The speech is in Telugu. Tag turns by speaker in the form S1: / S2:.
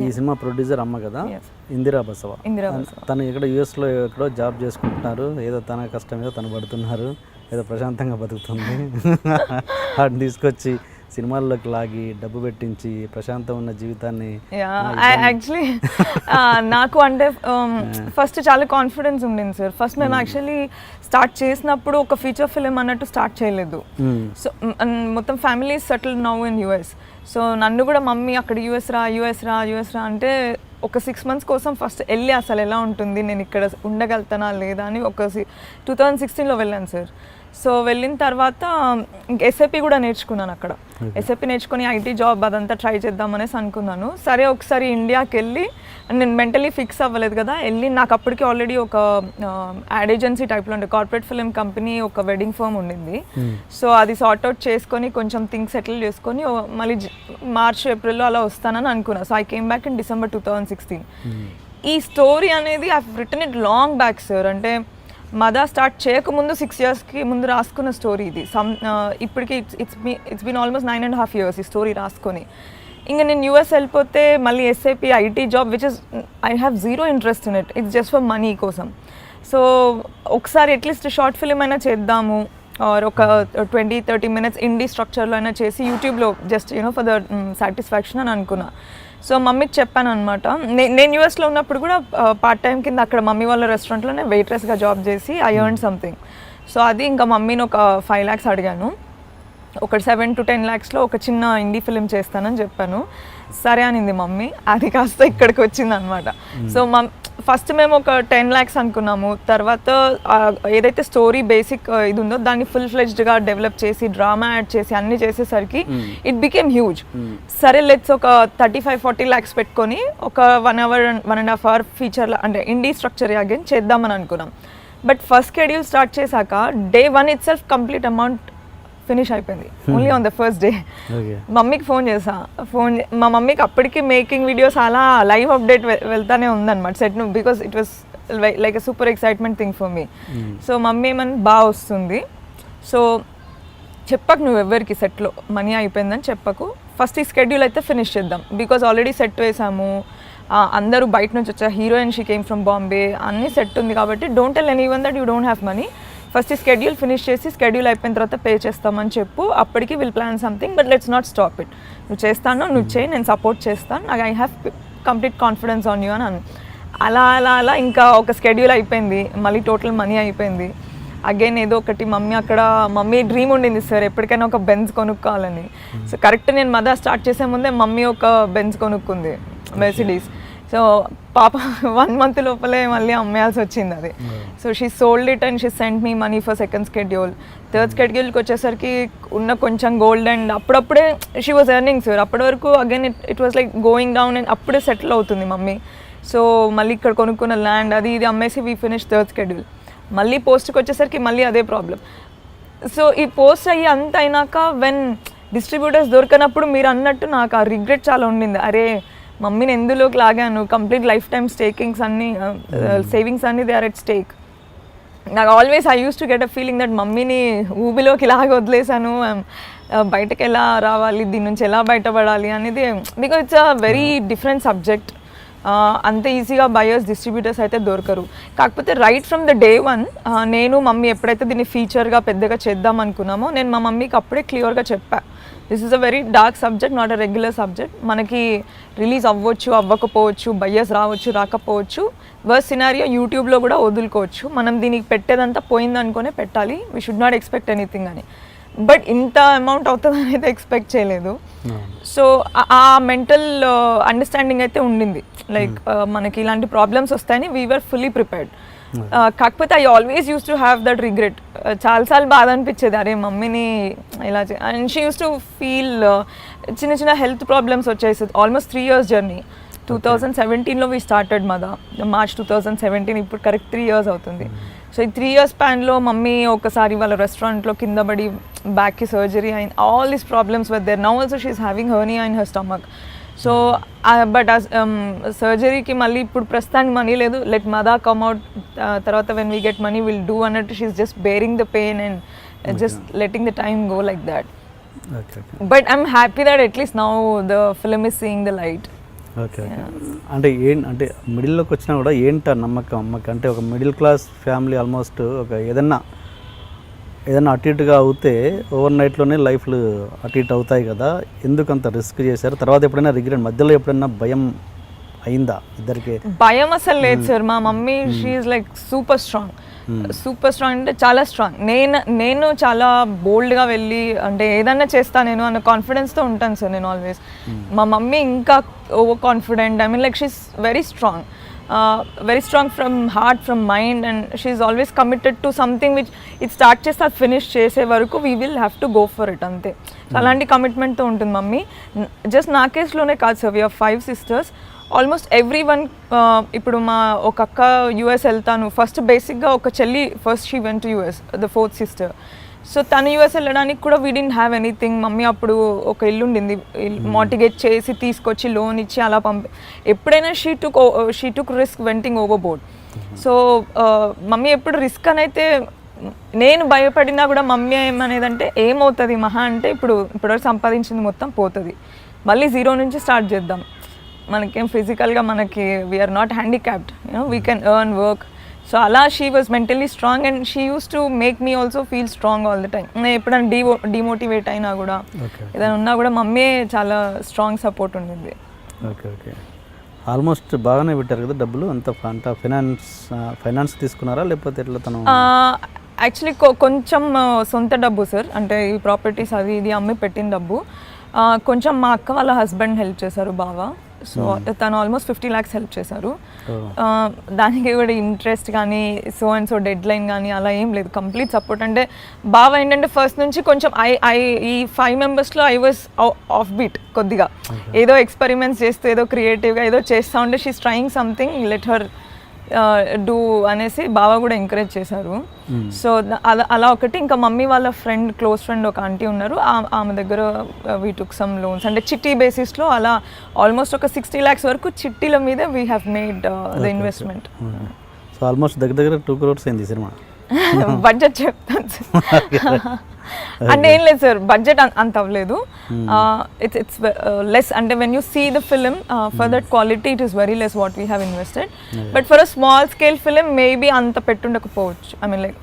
S1: ఈ సినిమా ప్రొడ్యూసర్ అమ్మ కదా, ఇందిరా బసవ. తను ఇక్కడ యుఎస్లో ఎక్కడో జాబ్ చేసుకుంటున్నారు, ఏదో తన కష్టం ఏదో తను పడుతున్నారు, ఏదో ప్రశాంతంగా బతుకుతుంది. వాటిని తీసుకొచ్చి సినిమాల్లోకి లాగి డబ్బు పెట్టించి ప్రశాంతం ఉన్న జీవితాన్ని.
S2: యాక్చువల్లీ నాకు అంటే ఫస్ట్ చాలా కాన్ఫిడెన్స్ ఉండింది సార్. ఫస్ట్ మేము యాక్చువల్లీ స్టార్ట్ చేసినప్పుడు ఒక ఫీచర్ ఫిలిం అన్నట్టు స్టార్ట్ చేయలేదు. సో మొత్తం family settle now in US. So నన్ను కూడా మమ్మీ అక్కడ యుఎస్ రా అంటే ఒక 6 months కోసం ఫస్ట్ వెళ్ళి అసలు ఎలా ఉంటుంది, నేను ఇక్కడ ఉండగలుగుతానా లేదా అని ఒక 2016లో వెళ్ళాను సార్. సో వెళ్ళిన తర్వాత ఎస్ఏపి కూడా నేర్చుకున్నాను అక్కడ. ఎస్ఏపి నేర్చుకొని ఐటీ జాబ్ అదంతా ట్రై చేద్దామనేసి అనుకున్నాను. సరే ఒకసారి ఇండియాకి వెళ్ళి, నేను మెంటలీ ఫిక్స్ అవ్వలేదు కదా, వెళ్ళి నాకు అప్పటికి ఆల్రెడీ ఒక యాడ్ ఏజెన్సీ టైప్లో ఉండే కార్పొరేట్ ఫిలిం కంపెనీ, ఒక వెడ్డింగ్ ఫర్మ్ ఉండింది. సో అది సార్ట్అవుట్ చేసుకొని కొంచెం థింగ్స్ సెటిల్ చేసుకొని మళ్ళీ మార్చ్ ఏప్రిల్లో అలా వస్తానని అనుకున్నాను. So I came back in December 2016. ఈ స్టోరీ అనేది I written it long back sir. అంటే మదా స్టార్ట్ చేయకముందు 6 yearsకి ముందు రాసుకున్న స్టోరీ ఇది. ఇప్పటికి ఇట్స్ బీన్ ఆల్మోస్ట్ 9.5 years ఈ స్టోరీ రాసుకొని. ఇంకా నేను యూఎస్ వెళ్ళిపోతే మళ్ళీ SAP IT job which is I have zero interest in it. It's just for money కోసం. సో ఒకసారి అట్లీస్ట్ షార్ట్ ఫిలిం అయినా చేద్దాము, ఆర్ ఒక 20-30 minutes ఇండీ స్ట్రక్చర్లో అయినా చేసి యూట్యూబ్లో జస్ట్ ఫర్ ద సాటిస్ఫాక్షన్ అని అనుకున్నా. సో మమ్మీకి చెప్పాను అనమాట. నేను యూఎస్లో ఉన్నప్పుడు కూడా పార్ట్ టైం కింద అక్కడ మమ్మీ వాళ్ళ రెస్టారెంట్లోనే వెయిట్రెస్గా జాబ్ చేసి ఐ ఎర్న్ సంథింగ్. సో అది ఇంకా మమ్మీని ఒక 5 lakhs అడిగాను. ఒక 7 to 10 lakhsలో ఒక చిన్న ఇండీ ఫిలిం చేస్తానని చెప్పాను. సరే అనింది మమ్మీ. అది కాస్త ఇక్కడికి వచ్చింది అనమాట. సో ఫస్ట్ మేము ఒక 10 lakhs అనుకున్నాము. తర్వాత ఏదైతే స్టోరీ బేసిక్ ఇది ఉందో దాన్ని ఫుల్ ఫ్లెడ్జ్డ్గా డెవలప్ చేసి డ్రామా యాడ్ చేసి అన్ని చేసేసరికి ఇట్ బికేమ్ హ్యూజ్. సరే లెట్స్ ఒక 35-40 lakhs పెట్టుకొని ఒక 1 hour 1.5 hour ఫీచర్ అంటే ఇండీ స్ట్రక్చర్ అగైన్ చేద్దామని అనుకున్నాం. బట్ ఫస్ట్ షెడ్యూల్ స్టార్ట్ చేశాక Day 1 itself complete amount finish అయిపోయింది. Only on the first day. మమ్మీకి ఫోన్ చేసా. మా మమ్మీకి అప్పటికి మేకింగ్ వీడియోస్ అలా లైవ్ అప్డేట్ వెళ్తానే ఉందన్నమాట set, because it was like a super excitement thing for me. So mummy ఏమని బాగా వస్తుంది, సో చెప్పకు నువ్వు ఎవరికి సెట్లో మనీ అయిపోయిందని చెప్పకు, ఫస్ట్ ఈ స్కెడ్యూల్ అయితే ఫినిష్ చేద్దాం, బికాజ్ ఆల్రెడీ సెట్ వేసాము, అందరూ బయట నుంచి వచ్చా, heroine she came from Bombay, అన్నీ సెట్ ఉంది కాబట్టి don't tell anyone that you don't have money, first ఈ స్కెడ్యూల్ ఫినిష్ చేసి స్కెడ్యూల్ అయిపోయిన తర్వాత పే చేస్తామని చెప్పు, అప్పటికి will plan something, but let's not stop it. నువ్వు చేస్తాను, నువ్వు చేయి, నేను సపోర్ట్ చేస్తాను, I have complete confidence on you అని అలా ఇంకా ఒక స్కెడ్యూల్ అయిపోయింది. మళ్ళీ టోటల్ మనీ అయిపోయింది. అగైన్ ఏదో ఒకటి మమ్మీ డ్రీమ్ ఉండింది సార్, ఎప్పటికైనా ఒక బెంజ్ కొనుక్కోవాలని. సో కరెక్ట్ నేను మదా స్టార్ట్ చేసే ముందే మమ్మీ ఒక బెంజ్ కొనుక్కుంది, మెర్సిడీస్. సో పాప 1 month లోపలే మళ్ళీ అమ్మేయాల్సి వచ్చింది అది. So she sold it and she sent me money for second schedule. Third షెడ్యూల్కి వచ్చేసరికి ఉన్న కొంచెం గోల్డ్ అండ్ అప్పుడప్పుడే షీ వాజ్ ఎర్నింగ్ సార్. అప్పటి వరకు again it was like going down and అప్పుడే సెటిల్ అవుతుంది మమ్మీ. సో మళ్ళీ ఇక్కడ కొనుక్కున్న ల్యాండ్ అది ఇది అమ్మేసి వీ ఫినిష్ థర్డ్ షెడ్యూల్. మళ్ళీ పోస్ట్కి వచ్చేసరికి మళ్ళీ అదే ప్రాబ్లం. సో ఈ పోస్ట్ అయ్యి అంత అయినాక వెన్ డిస్ట్రిబ్యూటర్స్ దొరకనప్పుడు మీరు అన్నట్టు నాకు ఆ రిగ్రెట్ చాలా ఉండింది. అరే మమ్మీని ఎందులోకి లాగాను, కంప్లీట్ లైఫ్ టైమ్ స్టేకింగ్స్ అన్నీ సేవింగ్స్ అన్నీ దే ఆర్ ఎట్ స్టేక్. నాకు always I use to get a feeling that మమ్మీని ఊబిలోకి ఇలాగ వదిలేసాను, బయటకు ఎలా రావాలి, దీని నుంచి ఎలా బయటపడాలి అనేది, because it's a very different subject. అంత ఈజీగా బయర్స్ డిస్ట్రిబ్యూటర్స్ అయితే దొరకరు. కాకపోతే రైట్ ఫ్రమ్ ద Day 1 నేను మమ్మీ ఎప్పుడైతే దీన్ని ఫీచర్గా పెద్దగా చేద్దాం అనుకున్నామో నేను మా మమ్మీకి అప్పుడే క్లియర్గా చెప్పా, this is a very dark subject, not a regular subject. మనకి రిలీజ్ అవ్వచ్చు, అవ్వకపోవచ్చు, బయ్యర్స్ రావచ్చు, రాకపోవచ్చు, వర్స్ట్ సినారియో యూట్యూబ్లో కూడా వదులుకోవచ్చు. మనం దీనికి పెట్టేదంతా పోయిందనుకునే పెట్టాలి, we should not expect anything అని. బట్ ఇంత అమౌంట్ అవుతుందని అయితే ఎక్స్పెక్ట్ చేయలేదు. సో ఆ మెంటల్ అండర్స్టాండింగ్ అయితే ఉండింది, లైక్ మనకి ఇలాంటి ప్రాబ్లమ్స్ వస్తాయని వీ వర్ ఫుల్లీ ప్రిపేర్డ్. కాకపోతే I always used to have that regret. చాలాసార్లు బాధ అనిపించేది, అరే మమ్మీని ఇలా and she used to feel చిన్న చిన్న హెల్త్ ప్రాబ్లమ్స్ వచ్చేసి. Almost 3 years journey. 2017లో వీ స్టార్టెడ్ మదా, March 2017, ఇప్పుడు కరెక్ట్ 3 years అవుతుంది. సో ఈ 3 years స్పాన్లో మమ్మీ ఒకసారి వాళ్ళ రెస్టారెంట్లో కింద పడి బ్యాక్కి సర్జరీ అయింది. All these problems were there. Now also she is having hernia in her stomach. So but సర్జరీకి మళ్ళీ ఇప్పుడు ప్రస్తుతానికి మనీ లేదు, లెట్ మదా కమ్ అవుట్, తర్వాత when we get money will do అన్నట్టు she is just bearing the pain and just letting the time go like that. But I'm happy that at least now the film is seeing the light.
S1: Okay okay అంటే అంటే మిడిల్లోకి వచ్చినా కూడా ఏంట నమ్మకం అమ్మకి అంటే ఒక మిడిల్ క్లాస్ ఫ్యామిలీ ఆల్మోస్ట్ ఒక ఏదన్నా అటు ఇటుగా అవుతే ఓవర్ నైట్లోనే లైఫ్లు అటు ఇటు అవుతాయి కదా, ఎందుకు అంత రిస్క్ చేశారు? తర్వాత ఎప్పుడైనా రిగ్రెట్ మధ్యలో ఎప్పుడైనా భయం అయిందా ఇద్దరికి?
S2: భయం అసలు లేదు సార్. మా mummy she's like super strong అంటే చాలా స్ట్రాంగ్. నేను చాలా బోల్డ్గా వెళ్ళి అంటే ఏదన్నా చేస్తా నేను అన్న కాన్ఫిడెన్స్తో ఉంటాను సార్ నేను ఆల్వేస్. మా మమ్మీ ఇంకా over confident. I mean like she's very strong from heart, from mind, and she's always committed to something which ఇది స్టార్ట్ చేస్తే అది ఫినిష్ చేసే వరకు we will have to go for it అంతే. అలాంటి కమిట్మెంట్తో ఉంటుంది మమ్మీ. జస్ట్ నా కేసులోనే కాదు sir, we are 5 sisters. Almost every one. ఇప్పుడు మా ఒక అక్క యూఎస్ వెళ్తాను ఫస్ట్, బేసిక్గా ఒక చెల్లి first she went to US, the 4th sister. So తను యూఎస్ వెళ్ళడానికి కూడా we didn't have anything. Mummy అప్పుడు ఒక ఇల్లు ఉండింది, మార్టిగేజ్ చేసి తీసుకొచ్చి లోన్ ఇచ్చి అలా ఎప్పుడైనా she took risk venting over board. So mummy ఎప్పుడు రిస్క్ అనైతే నేను భయపడినా కూడా మమ్మీ ఏమనేదంటే ఏమవుతుంది మహా అంటే ఇప్పుడు సంపాదించింది మొత్తం పోతుంది, మళ్ళీ 0 నుంచి స్టార్ట్ చేద్దాం, మనకేం ఫిజికల్గా మనకి we are not handicapped, we can earn work. So అలా she was mentally strong and she used to make me also feel strong all the time. నేను ఎప్పుడైనా డిమోటివేట్ అయినా కూడా ఏదైనా ఉన్నా కూడా మమ్మీ చాలా స్ట్రాంగ్ సపోర్ట్ ఉండింది.
S1: ఓకే ఓకే ఆల్మోస్ట్ బాగానే పెట్టారు కదా డబ్బులు అంత ఫైనాన్స్ తీసుకున్నారా లేకపోతే ఎట్లా? తను
S2: యాక్చువల్లీ కొంచెం సొంత డబ్బు సార్, అంటే ఈ ప్రాపర్టీస్ అది ఇది అమ్మి పెట్టిన డబ్బు. కొంచెం మా అక్క వాళ్ళ హస్బెండ్ హెల్ప్ చేశారు బాగా. సో తను ఆల్మోస్ట్ 50 lakhs హెల్ప్ చేశారు. దానికి కూడా ఇంట్రెస్ట్ కానీ సో డెడ్ లైన్ కానీ అలా ఏం లేదు, కంప్లీట్ సపోర్ట్. అంటే బాగా ఏంటంటే ఫస్ట్ నుంచి కొంచెం ఈ 5 members I was off beat కొద్దిగా, ఏదో ఎక్స్పెరిమెంట్స్ చేస్తూ ఏదో క్రియేటివ్గా ఏదో చేస్తూ ఉంటే she's trying something, let her do అనేసి బావ కూడా ఎంకరేజ్ చేశారు. సో అలా ఒకటి. ఇంకా మమ్మీ వాళ్ళ క్లోజ్ ఫ్రెండ్ ఒక ఆంటీ ఉన్నారు, ఆమె దగ్గర వీ టుక్ సమ్ లోన్స్ అంటే చిట్టి బేసిస్లో అలా ఆల్మోస్ట్ ఒక 60 lakhs వరకు చిట్టీల మీద we have made the investment.
S1: So almost దగ్గర 2 crores అయింది సినిమా.
S2: బడ్జెట్ చెప్తాను సార్ అంటే ఏం లేదు సార్, బడ్జెట్ అంత అవ్వలేదు. ఇట్స్ లెస్ అంటే when you see the film for that quality it is very less what we have invested. But for a small scale film maybe అంత పెట్టుండకపోవచ్చు. I mean like